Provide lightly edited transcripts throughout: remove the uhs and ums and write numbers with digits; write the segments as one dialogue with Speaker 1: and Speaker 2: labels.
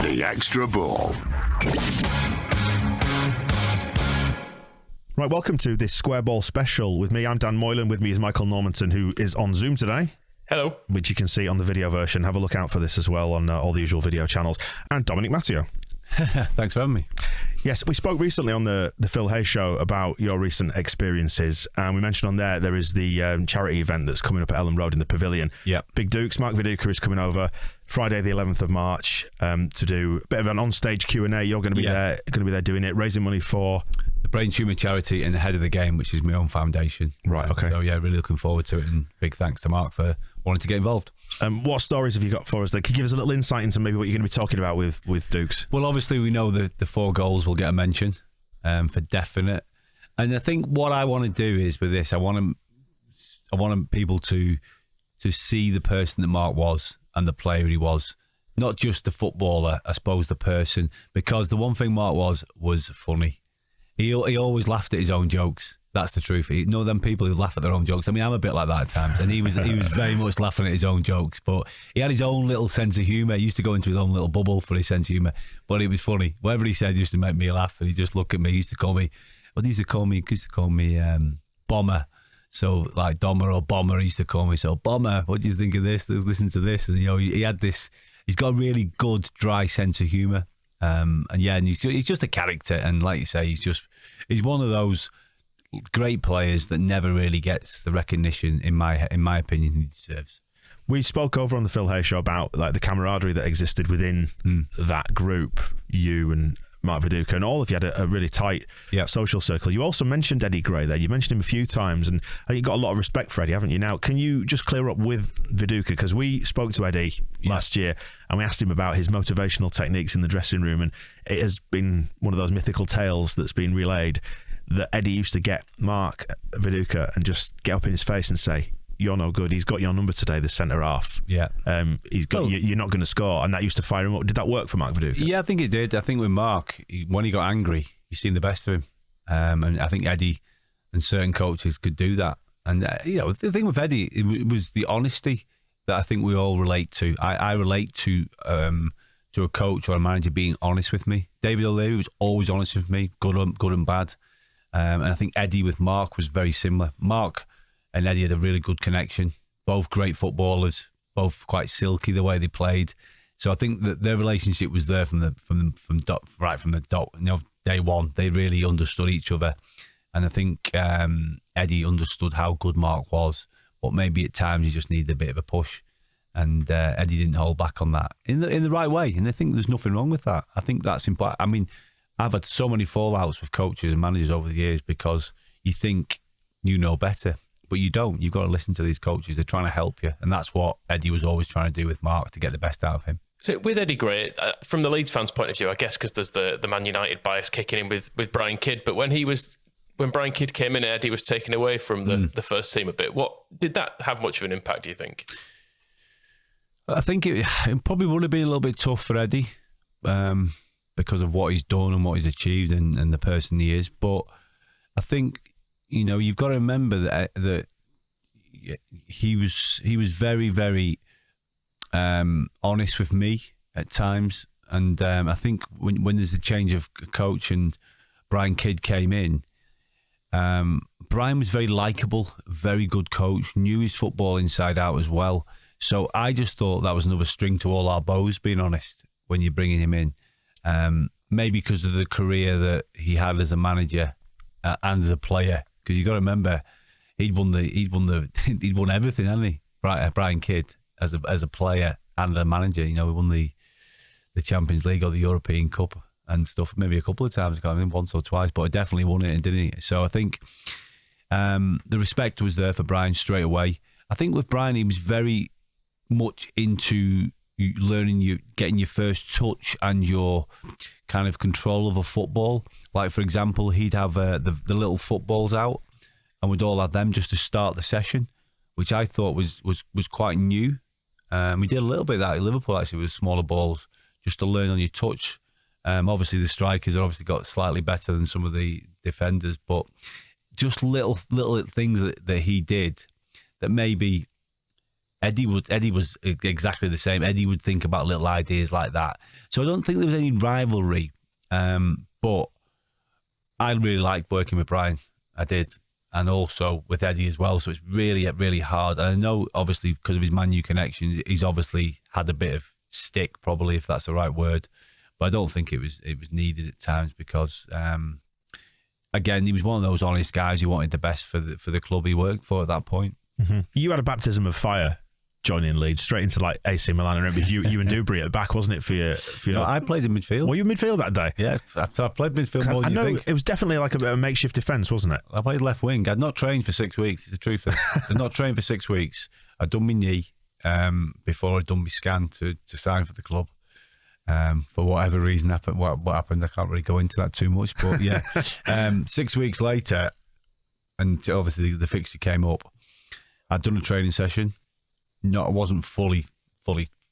Speaker 1: The Extra Ball.
Speaker 2: Right, welcome to this Square Ball special. With me, I'm Dan Moylan. With me is Michael Normanton, who is on Zoom today.
Speaker 3: Hello.
Speaker 2: Which you can see on the video version. Have a look out for this as well on all the usual video channels. And Dominic Matteo.
Speaker 4: Thanks for having me.
Speaker 2: Yes, we spoke recently on the Phil Hay show about your recent experiences, and we mentioned on there is the charity event that's coming up at Ellen Road in the Pavilion.
Speaker 4: Yeah.
Speaker 2: Big Dukes, Mark Viduka is coming over Friday the 11th of March to do a bit of an on-stage Q&A. You're going to be there doing it, raising money for
Speaker 4: the Brain Tumour Charity and the Head of the Game, which is my own foundation.
Speaker 2: Right, okay.
Speaker 4: So yeah, really looking forward to it, and big thanks to Mark for wanting to get involved.
Speaker 2: What stories have you got for us there? Could you give us a little insight into maybe what you're going to be talking about with Dukes?
Speaker 4: Well, obviously we know the 4 goals will get a mention for definite. And I think what I want to do is with this, I want people to see the person that Mark was and the player he was. Not just the footballer, I suppose the person. Because the one thing Mark was funny. He always laughed at his own jokes. That's the truth. You know them people who laugh at their own jokes. I mean, I'm a bit like that at times, and he was very much laughing at his own jokes. But he had his own little sense of humour. He used to go into his own little bubble for his sense of humour. But it was funny. Whatever he said used to make me laugh, and he just looked at me. He used to call me Bomber. So like Dommer or Bomber, he used to call me. So Bomber, what do you think of this? Listen to this. And he had this. He's got a really good dry sense of humour. And he's just a character. And like you say, he's one of those great players that never really gets the recognition, in my opinion, he deserves.
Speaker 2: We spoke over on the Phil Hay show about like the camaraderie that existed within that group, you and Mark Viduka, and all of you had a really tight social circle. You also mentioned Eddie Gray there. You mentioned him a few times, and you got a lot of respect for Eddie, haven't you? Now, can you just clear up with Viduka? Because we spoke to Eddie last year, and we asked him about his motivational techniques in the dressing room, and it has been one of those mythical tales that's been relayed that Eddie used to get Mark Viduka and just get up in his face and say, "You're no good. He's got your number today, the centre half.
Speaker 4: Yeah.
Speaker 2: He's got you're not going to score." And that used to fire him up. Did that work for Mark Viduka?
Speaker 4: Yeah, I think it did. I think with Mark, when he got angry, you seen the best of him. And I think Eddie and certain coaches could do that. And the thing with Eddie, it was the honesty that I think we all relate to. I relate to a coach or a manager being honest with me. David O'Leary was always honest with me, good and bad. And I think Eddie with Mark was very similar. Mark and Eddie had a really good connection. Both great footballers, both quite silky the way they played. So I think that their relationship was there from day one. They really understood each other, and I think Eddie understood how good Mark was. But maybe at times he just needed a bit of a push, and Eddie didn't hold back on that in the right way. And I think there's nothing wrong with that. I think that's important. I mean, I've had so many fallouts with coaches and managers over the years because you think you know better, but you don't. You've got to listen to these coaches. They're trying to help you. And that's what Eddie was always trying to do with Mark, to get the best out of him.
Speaker 3: So with Eddie Gray, from the Leeds fans' point of view, I guess because there's the Man United bias kicking in with Brian Kidd, but when Brian Kidd came in, Eddie was taken away from the first team a bit. What did that have much of an impact, do you think?
Speaker 4: I think it probably would have been a little bit tough for Eddie, because of what he's done and what he's achieved and the person he is. But I think, you've got to remember that he was very, very honest with me at times. And I think when there's a change of coach and Brian Kidd came in, Brian was very likeable, very good coach, knew his football inside out as well. So I just thought that was another string to all our bows, being honest, when you're bringing him in. Maybe because of the career that he had as a manager and as a player, because you got to remember he'd won everything, hadn't he? Brian Kidd as a player and a manager. He won the Champions League or the European Cup and stuff. Maybe a couple of times, I can't remember, once or twice, but he definitely won it, didn't he? So I think the respect was there for Brian straight away. I think with Brian, he was very much into learning, getting your first touch and your kind of control of a football. Like, for example, he'd have the little footballs out, and we'd all have them just to start the session, which I thought was quite new. We did a little bit of that at Liverpool, actually, with smaller balls, just to learn on your touch. Obviously, the strikers have obviously got slightly better than some of the defenders, but just little things that he did that maybe Eddie was exactly the same. Eddie would think about little ideas like that. So I don't think there was any rivalry, but I really liked working with Brian. I did. And also with Eddie as well. So it's really, really hard. And I know, obviously, because of his Man U connections, he's obviously had a bit of stick, probably, if that's the right word. But I don't think it was needed at times because, again, he was one of those honest guys who wanted the best for the club he worked for at that point.
Speaker 2: Mm-hmm. You had a baptism of fire joining Leeds straight into like AC Milan. I remember you and Dubry at the back, wasn't it? For your
Speaker 4: no, I played in midfield.
Speaker 2: Were you midfield that day?
Speaker 4: Yeah, I played midfield more than you think.
Speaker 2: It was definitely like a makeshift defence, wasn't it?
Speaker 4: I played left wing. I'd not trained for 6 weeks. It's the truth. I'd not trained for 6 weeks. I'd done my knee before I'd done my scan to sign for the club. For whatever reason happened, what happened, I can't really go into that too much. But yeah, 6 weeks later, and obviously the fixture came up. I'd done a training session. No, I wasn't fully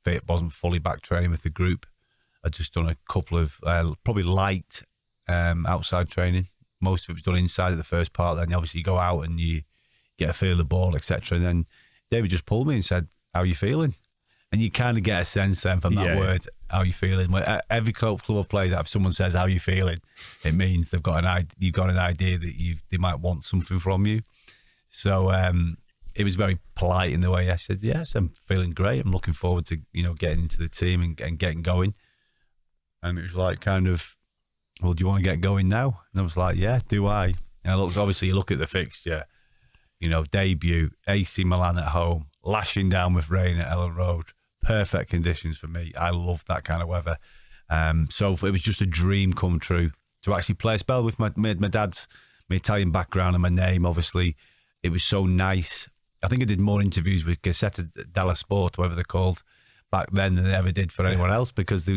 Speaker 4: fit, wasn't fully back training with the group. I'd just done a couple of probably light outside training. Most of it was done inside at the first part. Then obviously you go out and you get a feel of the ball, etc. And then David just pulled me and said, "How are you feeling?" And you kind of get a sense then from that word, "How are you feeling?" Every club I play that if someone says, "How are you feeling?" it means you've got an idea that they might want something from you. So it was very polite in the way I said, "Yes, I'm feeling great. I'm looking forward to getting into the team and getting going." And it was like kind of, "Well, do you want to get going now?" And I was like, "Yeah, do I?" And obviously you look at the fixture, debut, AC Milan at home, lashing down with rain at Ellen Road. Perfect conditions for me. I love that kind of weather. So it was just a dream come true to actually play a spell with my dad's, my Italian background and my name, obviously. It was so nice. I think I did more interviews with Gazzetta dello Sport, whatever they're called, back then than I ever did for anyone else because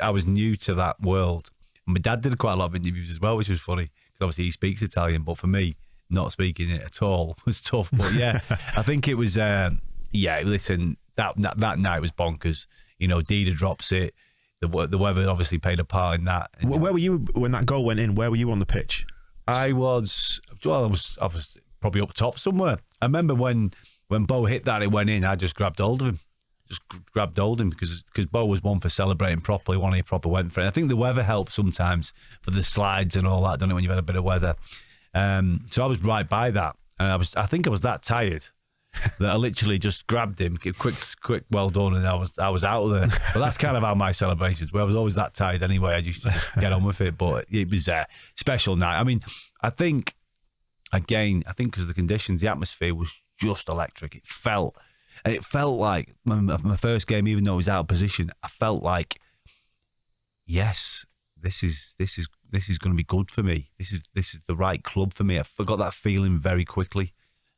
Speaker 4: I was new to that world. And my dad did quite a lot of interviews as well, which was funny because obviously he speaks Italian, but for me, not speaking it at all was tough. But yeah, I think it was, listen, that night was bonkers. Dida drops it. The weather obviously played a part in that.
Speaker 2: Where were you when that goal went in? Where were you on the pitch?
Speaker 4: I was probably up top somewhere. I remember when Bo hit that, it went in. I just grabbed hold of him. Because Bo was one for celebrating properly, one he proper went for it. I think the weather helps sometimes for the slides and all that, don't it, when you've had a bit of weather. So I was right by that. And I think I was that tired that I literally just grabbed him, quick, well done, and I was out of there. But that's kind of how my celebrations were. I was always that tired anyway. I used to just get on with it. But it was a special night. I mean, I think because of the conditions, the atmosphere was just electric. It felt like my first game, even though it was out of position, I felt like, yes, this is going to be good for me. This is the right club for me. I forgot that feeling very quickly,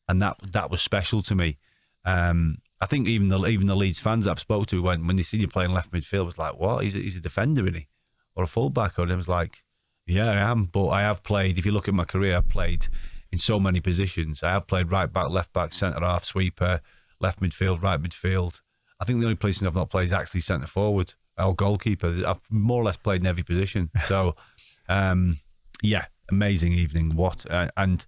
Speaker 4: and that was special to me. I think even the Leeds fans I've spoke to when they see you playing left midfield was like, what? He's a defender, isn't he? Or a fullback? And it was like, yeah, I am. But I have played. If you look at my career, I've played in so many positions. I have played right back, left back, centre half, sweeper, left midfield, right midfield. I think the only position I've not played is actually centre forward or goalkeeper. I've more or less played in every position. So, amazing evening. And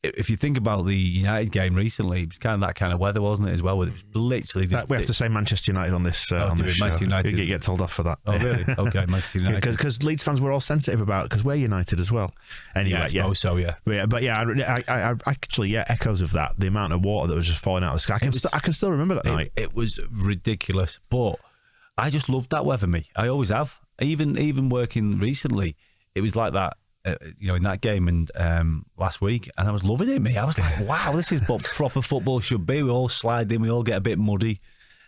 Speaker 4: if you think about the United game recently, it was kind of that kind of weather, wasn't it, as well? It was literally...
Speaker 2: we have to say Manchester United on this show.
Speaker 4: Manchester United.
Speaker 2: You get told off for that.
Speaker 4: Oh, really? Okay, Manchester United.
Speaker 2: Because Leeds fans were all sensitive about it, because we're United as well. Anyway,
Speaker 4: I suppose so, yeah.
Speaker 2: I actually, echoes of that. The amount of water that was just falling out of the sky. I can still remember that night.
Speaker 4: It was ridiculous, but I just loved that weather, me. I always have. Even working recently, it was like that. In that game and last week, and I was loving it, mate. I was like, wow, this is what proper football should be. We all slide in, we all get a bit muddy,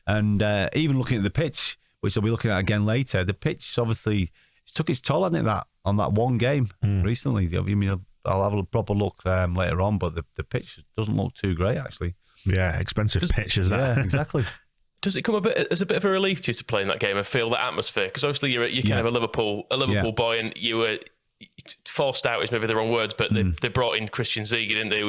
Speaker 4: and even looking at the pitch, which I'll be looking at again later, the pitch obviously took its toll on that one game recently. I mean, I'll have a proper look later on, but the pitch doesn't look too great, actually.
Speaker 2: Yeah, expensive pitch is that.
Speaker 4: Yeah, exactly.
Speaker 3: Does it come as a bit of a relief to you to play in that game and feel that atmosphere? Because obviously you're kind of a Liverpool boy, and you were forced out is maybe the wrong words, but they brought in Christian Ziege, didn't they? It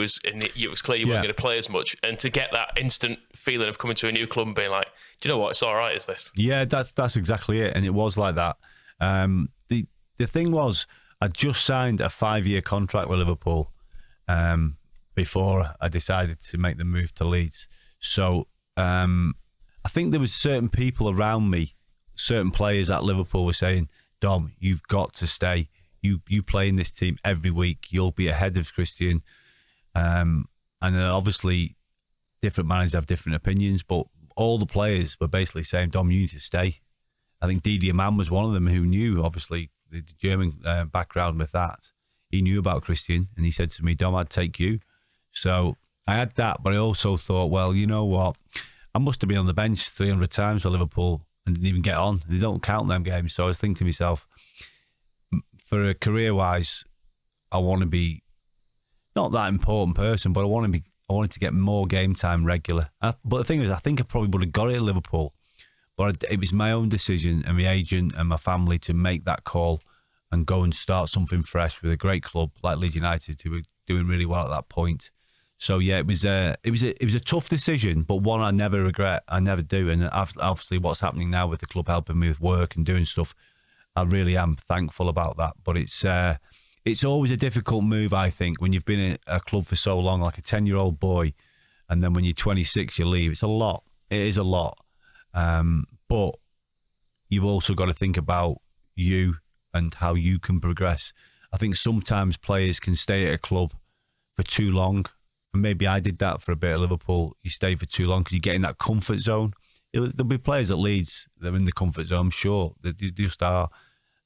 Speaker 3: was clear you weren't going to play as much, and to get that instant feeling of coming to a new club and being like, do you know what, it's all right, is this? Yeah,
Speaker 4: that's exactly it, and it was like that. The thing was, I just signed a 5-year contract with Liverpool before I decided to make the move to Leeds. So I think there was certain people around me, certain players at Liverpool were saying, Dom, you've got to stay. You play in this team every week. You'll be ahead of Christian. And then obviously different managers have different opinions, but all the players were basically saying, Dom, you need to stay. I think Didier Mann was one of them who knew, obviously, the German background with that. He knew about Christian, and he said to me, Dom, I'd take you. So I had that, but I also thought, well, you know what? I must have been on the bench 300 times for Liverpool and didn't even get on. They don't count them games. So I was thinking to myself, for a career-wise, I want to be not that important person, but I wanted to get more game time regular. But the thing is, I think I probably would have got it at Liverpool, but it was my own decision and my agent and my family to make that call and go and start something fresh with a great club like Leeds United, who were doing really well at that point. So yeah, it was a tough decision, but one I never regret. I never do. And obviously, what's happening now with the club helping me with work and doing stuff, I really am thankful about that. But it's always a difficult move, I think, when you've been in a club for so long, like a 10-year-old boy, and then when you're 26, you leave. It's a lot. It is a lot. But you've also got to think about you and how you can progress. I think sometimes players can stay at a club for too long. And maybe I did that for a bit at Liverpool. You stay for too long because you get in that comfort zone. There'll be players at Leeds that are in the comfort zone, I'm sure. They just are.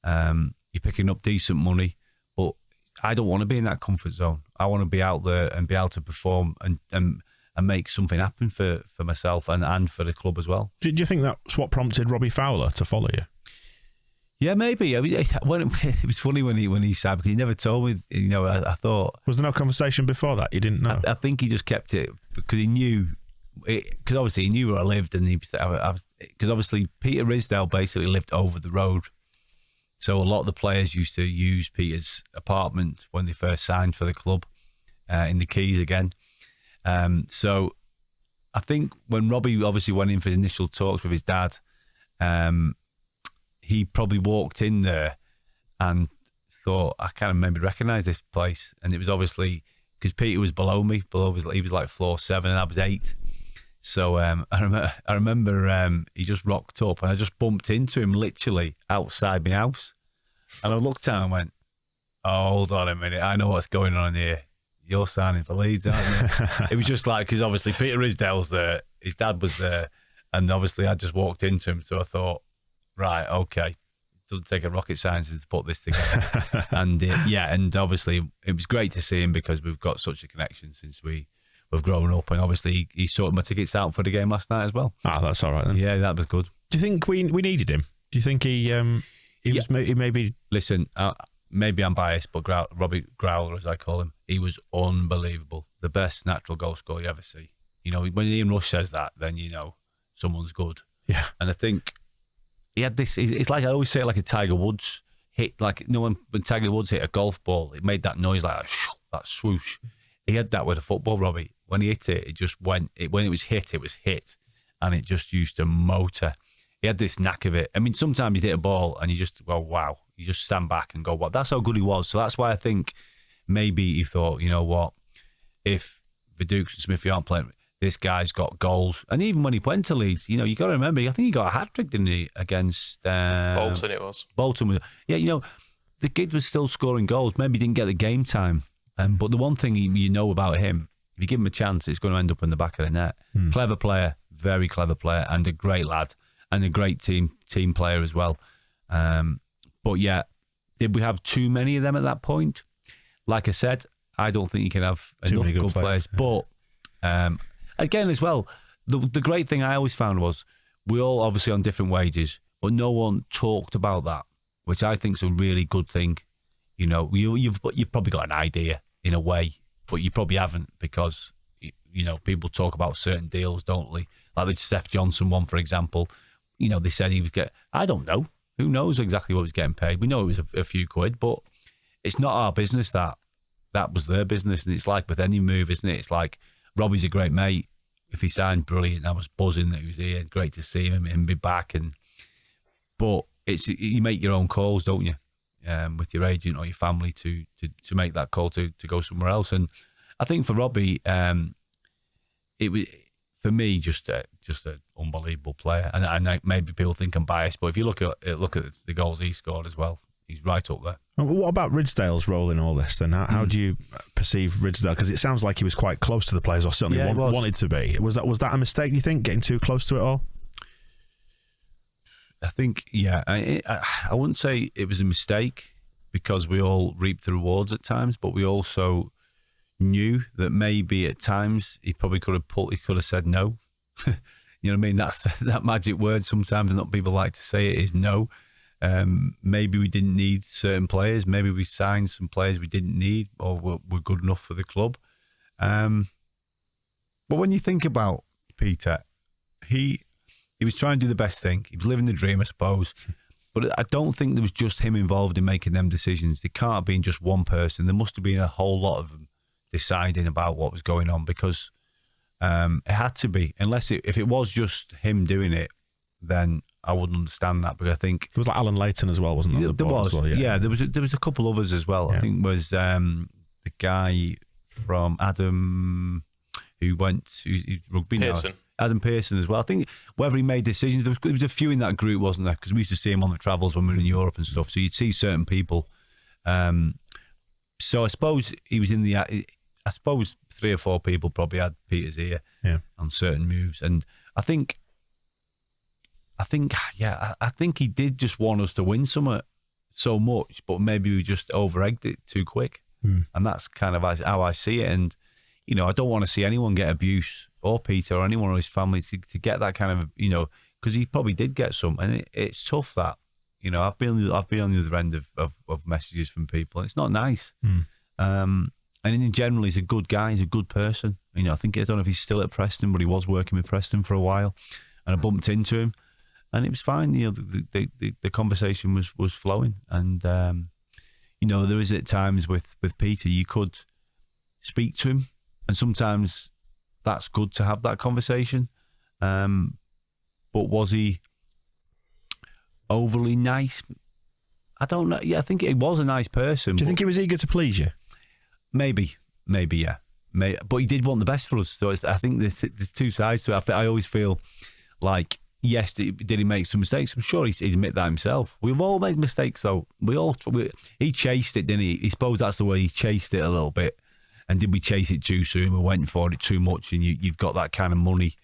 Speaker 4: You're picking up decent money. But I don't want to be in that comfort zone. I want to be out there and be able to perform and make something happen for myself and for the club as well.
Speaker 2: Do you think that's what prompted Robbie Fowler to follow you?
Speaker 4: Yeah, maybe. I mean, it was funny when he signed, because he never told me. You know, I thought,
Speaker 2: was there no conversation before that? You didn't know.
Speaker 4: I think he just kept it because he knew. Because obviously he knew where I lived, and because obviously Peter Risdale basically lived over the road, so a lot of the players used to use Peter's apartment when they first signed for the club, in the Keys again. So I think when Robbie obviously went in for his initial talks with his dad, he probably walked in there and thought, I kind of maybe recognise this place. And it was obviously because Peter was below me, he was like floor 7 and I was 8. So I remember he just rocked up and I just bumped into him literally outside my house. And I looked at him and went, oh, hold on a minute, I know what's going on here. You're signing for Leeds, aren't you? It was just like, because obviously Peter Risdale's there, his dad was there, and obviously I just walked into him. So I thought, right, okay, it doesn't take a rocket scientist to put this together. And and obviously it was great to see him because we've got such a connection since we've grown up. And obviously he sorted my tickets out for the game last night as well.
Speaker 2: Ah, that's all right then.
Speaker 4: Yeah, that was good.
Speaker 2: Do you think we needed him? Do you think he was maybe? Listen,
Speaker 4: maybe I'm biased, but Robbie Growler, as I call him, he was unbelievable. The best natural goal scorer you ever see. You know, when Ian Rush says that, then you know someone's good.
Speaker 2: Yeah.
Speaker 4: And I think he had this, it's like, I always say it like a Tiger Woods hit, like, you know, when Tiger Woods hit a golf ball, it made that noise like that swoosh. He had that with a football, Robbie. When he hit it, it just went, when it was hit, and it just used to motor. He had this knack of it. I mean, sometimes you hit a ball and you just go, wow. You just stand back and go, wow. That's how good he was. So that's why I think maybe he thought, you know what, if Viduka and Smithy aren't playing, this guy's got goals. And even when he went to Leeds, you know, you got to remember, I think he got a hat-trick, didn't he, against
Speaker 3: Bolton it was.
Speaker 4: Bolton. Yeah, you know, the kid was still scoring goals. Maybe he didn't get the game time. But the one thing you know about him, if you give him a chance, it's going to end up in the back of the net. Clever player, very clever player, and a great lad, and a great team player as well. But yeah, did we have too many of them at that point? Like I said, I don't think you can have enough good players. But again, as well, the great thing I always found was we all obviously on different wages, but no one talked about that, which I think is a really good thing. You know, you've probably got an idea in a way, but you probably haven't, because you know people talk about certain deals, don't they? Like the Seth Johnson one, for example. You know, they said he would get. I don't know. Who knows exactly what he was getting paid? We know it was a few quid, but it's not our business. That was their business, and it's like with any move, isn't it? It's like Robbie's a great mate. If he signed, brilliant. I was buzzing that he was here. Great to see him and be back. But it's you make your own calls, don't you? With your agent or your family to make that call to go somewhere else. And I think for Robbie, it was for me just just an unbelievable player. And maybe people think I'm biased, but if you look at the goals he scored as well, he's right up there.
Speaker 2: What about Ridsdale's role in all this then? How do you perceive Ridsdale? Because it sounds like he was quite close to the players, or certainly wanted to be. Was that a mistake, do you think, getting too close to it all?
Speaker 4: I think, I wouldn't say it was a mistake, because we all reaped the rewards at times, but we also knew that maybe at times he probably could have said no. You know what I mean? That's that magic word sometimes, not people like to say it, is no. Maybe we didn't need certain players. Maybe we signed some players we didn't need, or were good enough for the club. But when you think about Peter, he was trying to do the best thing. He was living the dream, I suppose. But I don't think there was just him involved in making them decisions. There can't have been just one person. There must have been a whole lot of them deciding about what was going on, because it had to be. If it was just him doing it, then I wouldn't understand that. But I think
Speaker 2: there was like Alan Layton as well, wasn't there?
Speaker 4: There was,
Speaker 2: well,
Speaker 4: yeah. There was a couple others as well. Yeah. I think it was the guy from Adam who's rugby
Speaker 3: Pearson.
Speaker 4: now. Adam Pearson as well. I think whether he made decisions, there was a few in that group, wasn't there? Because we used to see him on the travels when we were in Europe and stuff. So you'd see certain people. So I suppose he was in the. I suppose 3 or 4 people probably had Peter's ear on certain moves, and I think he did just want us to win so much, but maybe we just over-egged it too quick, and that's kind of how I see it. And I don't want to see anyone get abuse, or Peter or anyone or his family to get that kind of because he probably did get some, and it's tough that I've been on the other end of messages from people, and it's not nice. And in general, he's a good guy. He's a good person. I don't know if he's still at Preston, but he was working with Preston for a while, and I bumped into him, and it was fine. The conversation was flowing, and there is at times with Peter you could speak to him, and sometimes that's good to have that conversation. But was he overly nice? I don't know. Yeah, I think he was a nice person.
Speaker 2: Do you think he was eager to please you?
Speaker 4: Maybe, yeah. But he did want the best for us. So I think there's 2 sides to it. I always feel like, yes, did he make some mistakes? I'm sure he'd admit that himself. We've all made mistakes, though. He chased it, didn't he? I suppose that's the way he chased it a little bit. And did we chase it too soon? We went for it too much, and you've got that kind of money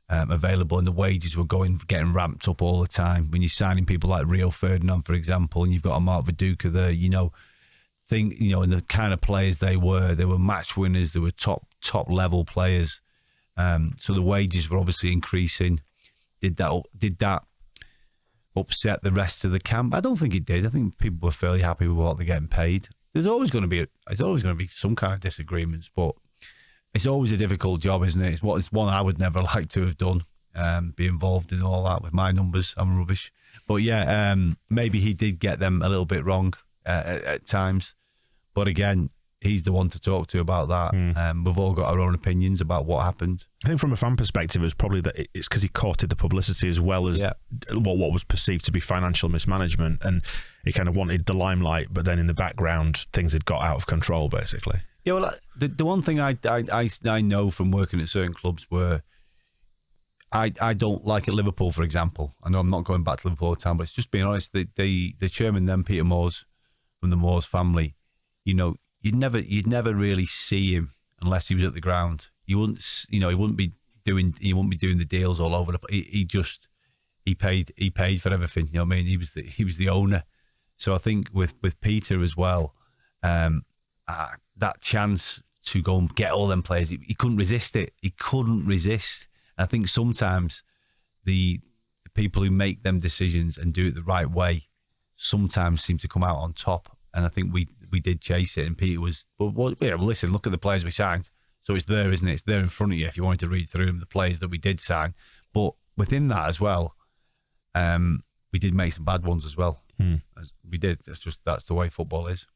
Speaker 4: available, and the wages were getting ramped up all the time. When you're signing people like Rio Ferdinand, for example, and you've got a Mark Viduka there, and the kind of players they were match winners, they were top level players. So the wages were obviously increasing. Did that upset the rest of the camp? I don't think it did. I think people were fairly happy with what they're getting paid. There's always going to be some kind of disagreements, but it's always a difficult job, isn't it? It's one I would never like to have done. Be involved in all that with my numbers. I'm rubbish. But yeah, maybe he did get them a little bit wrong at times. But again, he's the one to talk to about that. We've all got our own opinions about what happened.
Speaker 2: I think from a fan perspective, it's probably that it's because he courted the publicity as well as what was perceived to be financial mismanagement, and he kind of wanted the limelight, but then in the background, things had got out of control, basically.
Speaker 4: Yeah, well, the one thing I know from working at certain clubs where I don't like at Liverpool, for example. I know I'm not going back to Liverpool all the time, but it's just being honest. The chairman then, Peter Moores, from the Moores family, you'd never really see him unless he was at the ground. You wouldn't, he wouldn't be doing the deals all over the place. He paid for everything. You know what I mean? He was the owner. So I think with Peter as well, that chance to go and get all them players, he couldn't resist it. He couldn't resist. I think sometimes the people who make them decisions and do it the right way sometimes seem to come out on top. And I think we did chase it, and Peter was. Listen, look at the players we signed. So it's there, isn't it? It's there in front of you if you wanted to read through them, the players that we did sign. But within that as well, we did make some bad ones as well. We did. That's the way football is.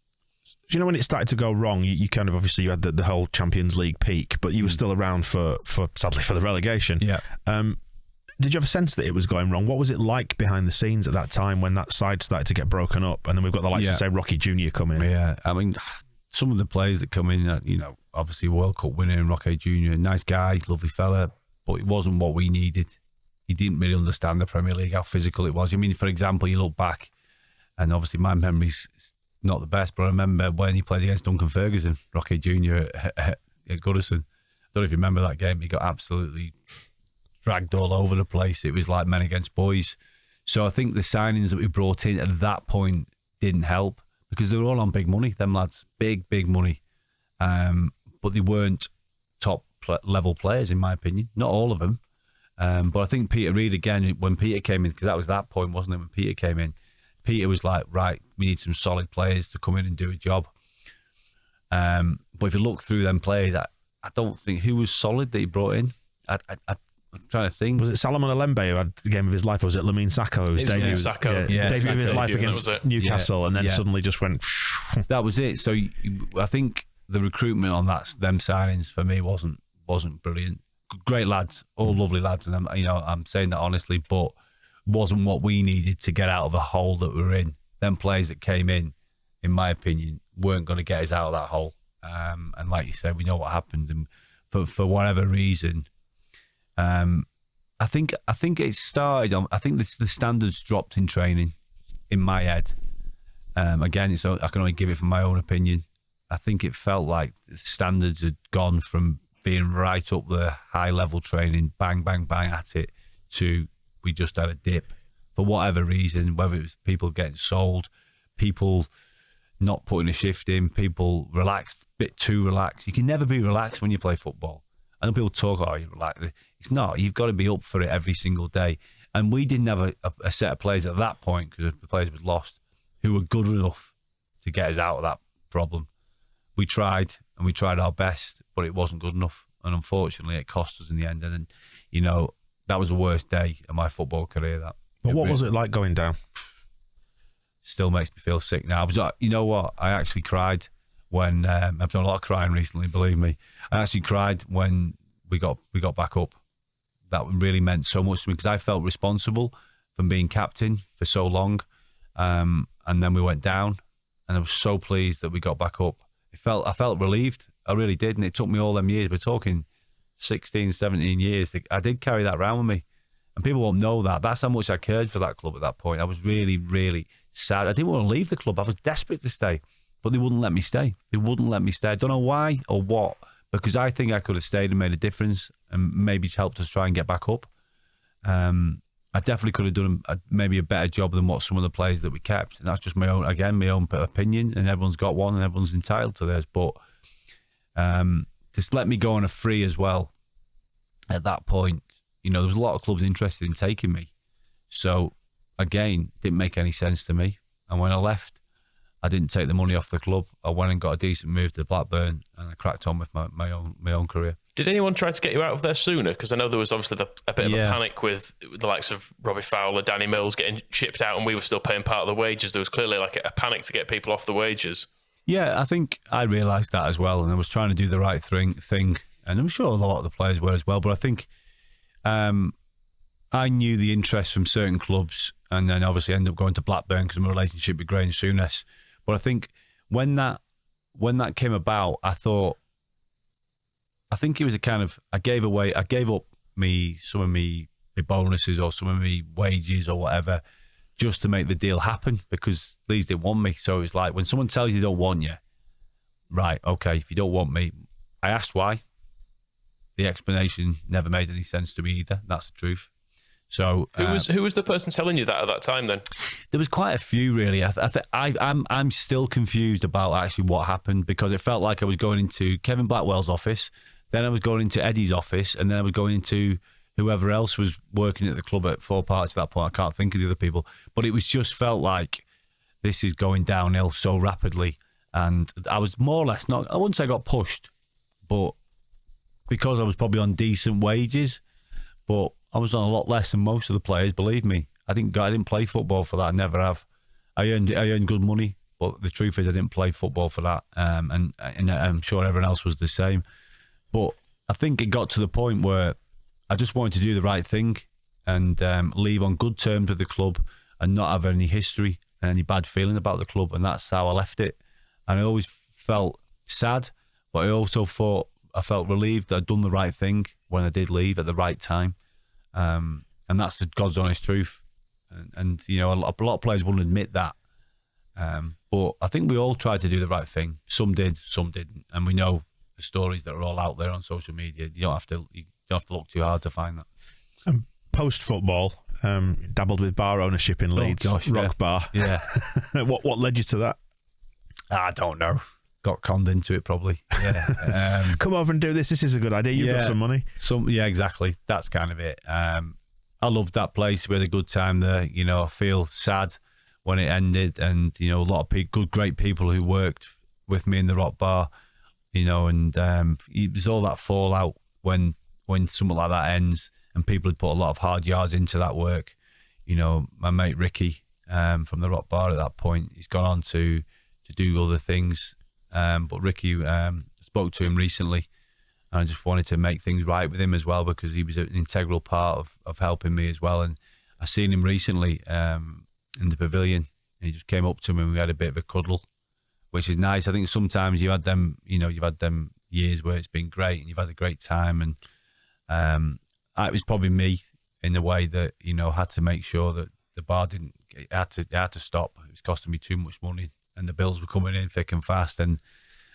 Speaker 2: Do you know when it started to go wrong? You kind of obviously you had the whole Champions League peak, but you were still around for sadly for the relegation.
Speaker 4: Yeah.
Speaker 2: Did you have a sense that it was going wrong? What was it like behind the scenes at that time when that side started to get broken up? And then we've got the likes of, say, Rocky Jr. come in.
Speaker 4: Yeah, I mean, some of the players that come in, obviously World Cup winner and Rocky Jr., nice guy, lovely fella, but it wasn't what we needed. He didn't really understand the Premier League, how physical it was. I mean, for example, you look back, and obviously my memory's not the best, but I remember when he played against Duncan Ferguson, Rocky Jr. at Goodison. I don't know if you remember that game. He got absolutely dragged all over the place. It was like men against boys. So I think the signings that we brought in at that point didn't help because they were all on big money, them lads, big money. But they weren't top level players, in my opinion. Not all of them. But I think Peter Reid, again, when Peter came in, because that was that point, wasn't it, when Peter came in, Peter was like, right, we need some solid players to come in and do a job. But if you look through them players, I don't think who was solid that he brought in. I'm trying to think.
Speaker 2: Was it Salomon Alembe who had the game of his life, or was it Lamine Sacco? It was debut,
Speaker 3: Sacco.
Speaker 2: Debut of his life against Newcastle, and then suddenly just went...
Speaker 4: That was it. So I think the recruitment on them signings for me wasn't brilliant. Great lads, all lovely lads, and I'm saying that honestly, but wasn't what we needed to get out of the hole that we were in. Them players that came in my opinion, weren't going to get us out of that hole. And like you said, we know what happened, and for whatever reason, I think it started on. I think the standards dropped in training, in my head. Again, I can only give it from my own opinion. I think it felt like the standards had gone from being right up the high level training, bang, bang, bang at it, to we just had a dip for whatever reason, whether it was people getting sold, people not putting a shift in, people relaxed, a bit too relaxed. You can never be relaxed when you play football. I know people talk, oh, you're relaxed. It's not. You've got to be up for it every single day. And we didn't have a set of players at that point, because the players were lost, who were good enough to get us out of that problem. We tried, and we tried our best, but it wasn't good enough. And unfortunately, it cost us in the end. And that was the worst day of my football career.
Speaker 2: But what was it like going down?
Speaker 4: Still makes me feel sick now. You know what? I actually cried when I've done a lot of crying recently. Believe me, I actually cried when we got back up. That really meant so much to me because I felt responsible for being captain for so long, and then we went down, and I was so pleased that we got back up. I felt relieved. I really did, and it took me all them years. We're talking 16, 17 years. I did carry that around with me, and people won't know that. That's how much I cared for that club at that point. I was really, really sad. I didn't want to leave the club. I was desperate to stay, but they wouldn't let me stay. They wouldn't let me stay. I don't know why or what, because I think I could have stayed and made a difference and maybe helped us try and get back up. I definitely could have done maybe a better job than what some of the players that we kept. And that's just my own opinion, and everyone's got one and everyone's entitled to theirs. But just let me go on a free as well at that point. There was a lot of clubs interested in taking me. So, again, didn't make any sense to me. And when I left, I didn't take the money off the club. I went and got a decent move to Blackburn, and I cracked on with my own career.
Speaker 3: Did anyone try to get you out of there sooner? Because I know there was obviously a bit of a panic with the likes of Robbie Fowler, Danny Mills getting shipped out, and we were still paying part of the wages. There was clearly like a panic to get people off the wages. Yeah,
Speaker 4: I think I realised that as well, and I was trying to do the right thing, and I'm sure a lot of the players were as well. But I think I knew the interest from certain clubs, and then obviously ended up going to Blackburn because of my relationship with Graham Souness. But I think when that came about, I think it was a kind of, I gave up some of me bonuses or some of me wages or whatever just to make the deal happen, because Leeds didn't want me. So it was like, when someone tells you they don't want you, right, okay, if you don't want me, I asked why. The explanation never made any sense to me either. That's the truth. So
Speaker 3: who was the person telling you that at that time then?
Speaker 4: There was quite a few, really. I'm still confused about actually what happened, because it felt like I was going into Kevin Blackwell's office, then I was going into Eddie's office, and then I was going into whoever else was working at the club at Four Parks at that point. I can't think of the other people, but it was just felt like this is going downhill so rapidly, and I was more or less I wouldn't say I got pushed, but because I was probably on decent wages, but I was on a lot less than most of the players. Believe me, I didn't play football for that. I never have. I earned good money, but the truth is I didn't play football for that. And I'm sure everyone else was the same. But I think it got to the point where I just wanted to do the right thing and leave on good terms with the club and not have any history and any bad feeling about the club. And that's how I left it. And I always felt sad, but I also thought I felt relieved that I'd done the right thing when I did leave at the right time, and that's the God's honest truth. And you know, a lot of players wouldn't admit that, but I think we all tried to do the right thing. Some did, some didn't, and we know the stories that are all out there on social media. You don't have to look too hard to find that.
Speaker 2: Post football, dabbled with bar ownership in Leeds, Rock Bar.
Speaker 4: Yeah.
Speaker 2: What led you to that?
Speaker 4: I don't know. Got conned into it probably. Yeah.
Speaker 2: Come over and do this. This is a good idea. You've got some money.
Speaker 4: Yeah, exactly. That's kind of it. I loved that place. We had a good time there. You know, I feel sad when it ended, and you know, a lot of great people who worked with me in the Rock Bar. You know, and it was all that fallout when something like that ends, and people had put a lot of hard yards into that work. You know, my mate Ricky from the Rock Bar at that point, he's gone on to do other things. But Ricky, spoke to him recently, and I just wanted to make things right with him as well, because he was an integral part of helping me as well. And I seen him recently in the pavilion, and he just came up to me and we had a bit of a cuddle, which is nice. I think sometimes you've had them years where it's been great and you've had a great time, and it was probably me in the way that, you know, had to make sure that the bar had to stop. It was costing me too much money, and the bills were coming in thick and fast. And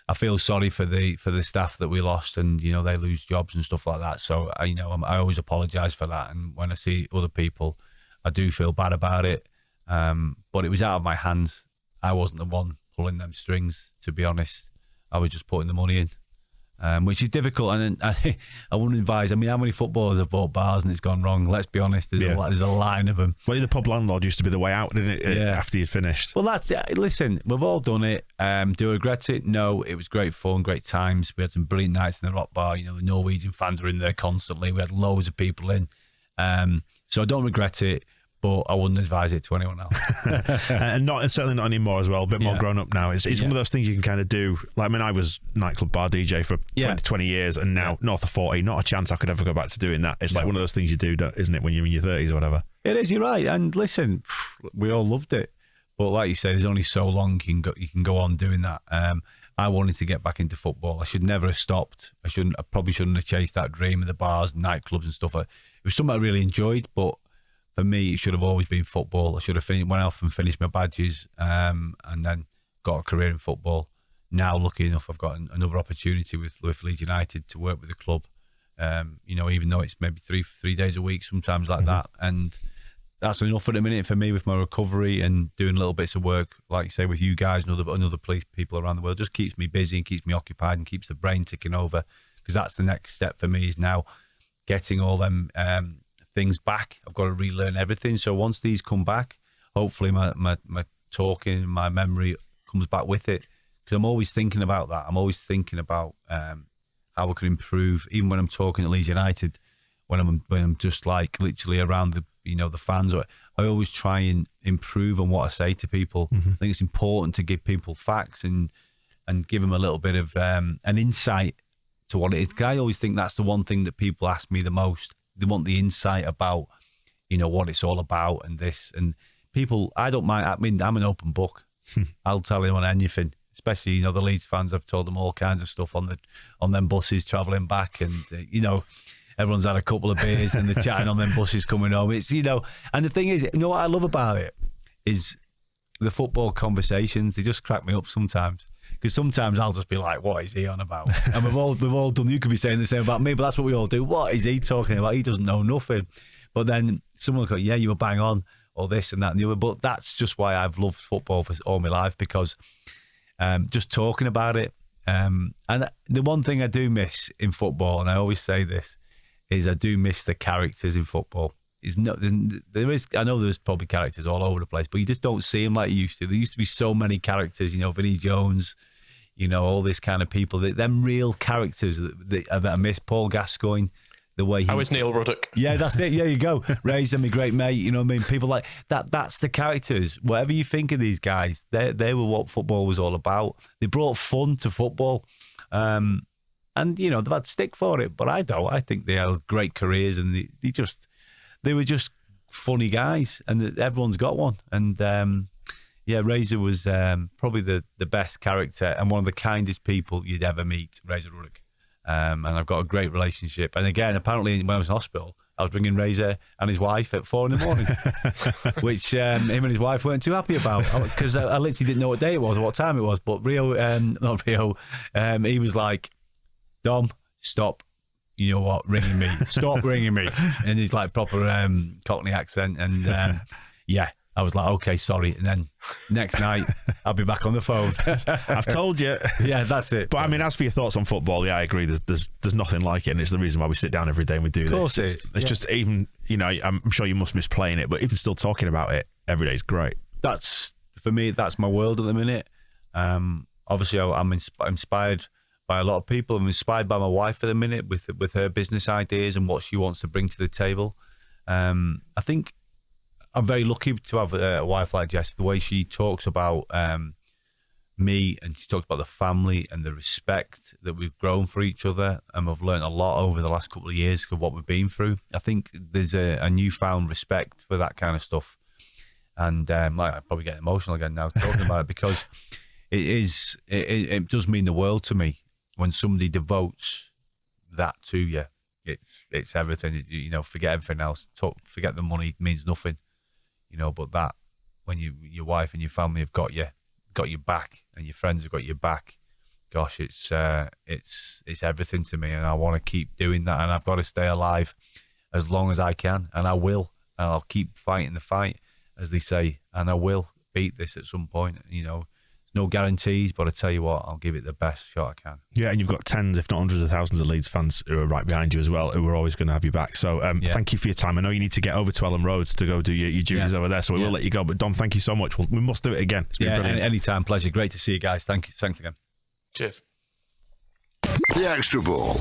Speaker 4: I feel sorry for the staff that we lost, and you know, they lose jobs and stuff like that. So I always apologise for that. And when I see other people, I do feel bad about it. But it was out of my hands. I wasn't the one pulling them strings, to be honest. I was just putting the money in, which is difficult. And I wouldn't advise. I mean, how many footballers have bought bars and it's gone wrong? Let's be honest. There's a line of them.
Speaker 2: Well, the pub landlord used to be the way out, didn't it? Yeah. After you'd finished.
Speaker 4: Well, that's it. Listen, we've all done it. Do I regret it? No. It was great fun, great times. We had some brilliant nights in the Rock Bar. You know, the Norwegian fans were in there constantly. We had loads of people in. So I don't regret it, but I wouldn't advise it to anyone else.
Speaker 2: and certainly not anymore as well. A bit more grown up now. It's one of those things you can kind of do. Like, I mean, I was nightclub bar DJ for 20 years, and now north of 40, not a chance I could ever go back to doing that. It's like one of those things you do, isn't it, when you're in your 30s or whatever?
Speaker 4: It is, you're right. And listen, we all loved it. But like you say, there's only so long you can go on doing that. I wanted to get back into football. I should never have stopped. I probably shouldn't have chased that dream of the bars and nightclubs and stuff. It was something I really enjoyed, but for me, it should have always been football. I should have went off and finished my badges, and then got a career in football. Now, lucky enough, I've got another opportunity with Leeds United to work with the club. You know, even though it's maybe three days a week, sometimes like that, and that's enough at the minute for me with my recovery and doing little bits of work, like you say, with you guys and other people around the world. Just keeps me busy and keeps me occupied and keeps the brain ticking over, because that's the next step for me, is now getting all them things back. I've got to relearn everything. So once these come back, hopefully my talking, my memory comes back with it, because I'm always thinking about that. I'm always thinking about how I can improve, even when I'm talking at Leeds United, when I'm just like literally around the fans. I always try and improve on what I say to people. I think it's important to give people facts and give them a little bit of an insight to what it is. I always think that's the one thing that people ask me the most. They want the insight about, you know, what it's all about and this. And people, I don't mind. I mean, I'm an open book. I'll tell anyone anything, especially, you know, the Leeds fans. I've told them all kinds of stuff on them buses travelling back, and you know, everyone's had a couple of beers and they're chatting on them buses coming home. It's, you know, and the thing is, you know what I love about it is the football conversations. They just crack me up sometimes. Because sometimes I'll just be like, what is he on about? And we've all done, you could be saying the same about me, but that's what we all do. What is he talking about? He doesn't know nothing. But then someone will go, yeah, you were bang on, or this and that and the other. But that's just why I've loved football for all my life, because just talking about it. And the one thing I do miss in football, and I always say this, is I do miss the characters in football. I know there's probably characters all over the place, but you just don't see them like you used to. There used to be so many characters, you know, Vinnie Jones, you know, all this kind of people. Them real characters that I miss. Paul Gascoigne, the way he...
Speaker 3: I was Neil Ruddock.
Speaker 4: Yeah, that's it. Yeah, you go. Razor, my great mate, you know what I mean? People like that. That's the characters. Whatever you think of these guys, they were what football was all about. They brought fun to football. And, you know, they've had stick for it, but I don't. I think they had great careers, and they were just funny guys, and everyone's got one. And Razor was probably the best character and one of the kindest people you'd ever meet, Razor Ruddock. and I've got a great relationship. And again, apparently when I was in hospital, I was ringing Razor and his wife at 4 a.m, which him and his wife weren't too happy about, because I literally didn't know what day it was or what time it was. But not Rio, he was like, Dom, stop. You know what? Ringing me. Stop ringing me. And he's like proper Cockney accent. And yeah, I was like, okay, sorry. And then next night, I'll be back on the phone.
Speaker 2: I've told you.
Speaker 4: Yeah, that's it.
Speaker 2: But I mean, as for your thoughts on football, yeah, I agree. There's nothing like it, and it's the reason why we sit down every day and we do this.
Speaker 4: Of course it is.
Speaker 2: It's just even, I'm sure you must miss playing it, but even still talking about it every day is great.
Speaker 4: That's, for me, that's my world at the minute. Obviously, I'm inspired by a lot of people. I'm inspired by my wife at the minute with her business ideas and what she wants to bring to the table. I think I'm very lucky to have a wife like Jess, the way she talks about me, and she talks about the family and the respect that we've grown for each other, and we've learned a lot over the last couple of years of what we've been through. I think there's a newfound respect for that kind of stuff, and I probably get emotional again now talking about it, because it does mean the world to me when somebody devotes that to you. It's everything. Forget everything else. Forget the money, it means nothing. But that, when your wife and your family have got your back, and your friends have got your back, gosh, it's everything to me, and I want to keep doing that, and I've got to stay alive as long as I can, and I will, and I'll keep fighting the fight, as they say, and I will beat this at some point. No guarantees, but I tell you what, I'll give it the best shot I can.
Speaker 2: Yeah, and you've got tens, if not hundreds of thousands of Leeds fans who are right behind you as well, who are always going to have you back. So thank you for your time. I know you need to get over to Ellen Roads to go do your duties over there, so we will let you go. But Dom, thank you so much. We must do it again. It's been brilliant.
Speaker 4: Anytime, pleasure. Great to see you guys. Thank you. Thanks again.
Speaker 3: Cheers.
Speaker 1: The Extra Ball.